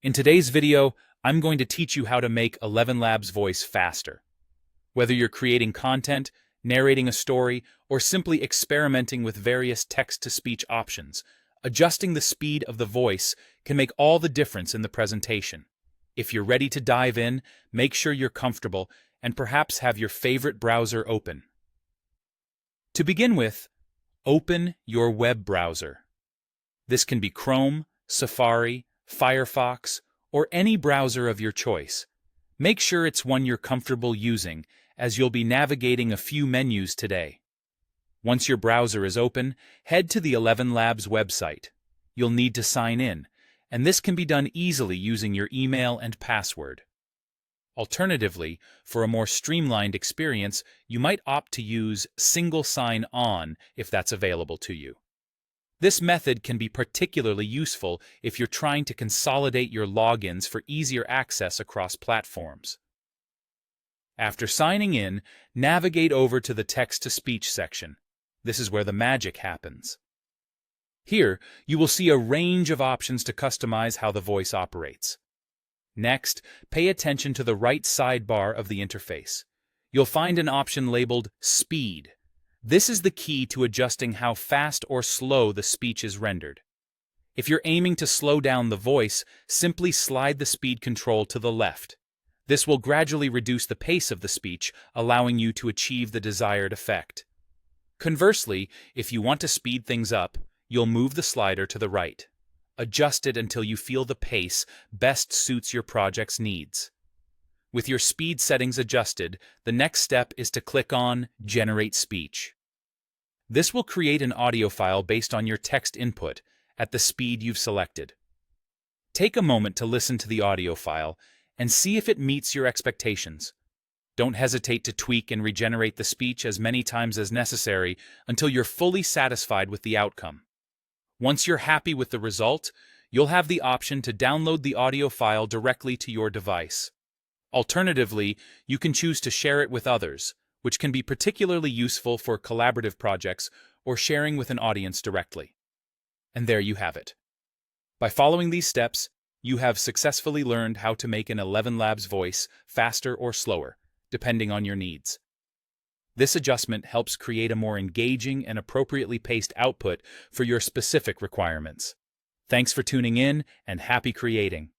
In today's video, I'm going to teach you how to make ElevenLabs voice faster. Whether you're creating content, narrating a story, or simply experimenting with various text-to-speech options, adjusting the speed of the voice can make all the difference in the presentation. If you're ready to dive in, make sure you're comfortable and perhaps have your favorite browser open. To begin with, open your web browser. This can be Chrome, Safari, Firefox, or any browser of your choice. Make sure it's one you're comfortable using, as you'll be navigating a few menus today. Once your browser is open, head to the ElevenLabs website. You'll need to sign in, and this can be done easily using your email and password. Alternatively, for a more streamlined experience, you might opt to use single sign-on if that's available to you. This method can be particularly useful if you're trying to consolidate your logins for easier access across platforms. After signing in, navigate over to the text-to-speech section. This is where the magic happens. Here, you will see a range of options to customize how the voice operates. Next, pay attention to the right sidebar of the interface. You'll find an option labeled Speed. This is the key to adjusting how fast or slow the speech is rendered. If you're aiming to slow down the voice, simply slide the speed control to the left. This will gradually reduce the pace of the speech, allowing you to achieve the desired effect. Conversely, if you want to speed things up, you'll move the slider to the right. Adjust it until you feel the pace best suits your project's needs. With your speed settings adjusted, the next step is to click on Generate Speech. This will create an audio file based on your text input at the speed you've selected. Take a moment to listen to the audio file and see if it meets your expectations. Don't hesitate to tweak and regenerate the speech as many times as necessary until you're fully satisfied with the outcome. Once you're happy with the result, you'll have the option to download the audio file directly to your device. Alternatively, you can choose to share it with others, which can be particularly useful for collaborative projects or sharing with an audience directly. And there you have it. By following these steps, you have successfully learned how to make an ElevenLabs voice faster or slower, depending on your needs. This adjustment helps create a more engaging and appropriately paced output for your specific requirements. Thanks for tuning in, and happy creating!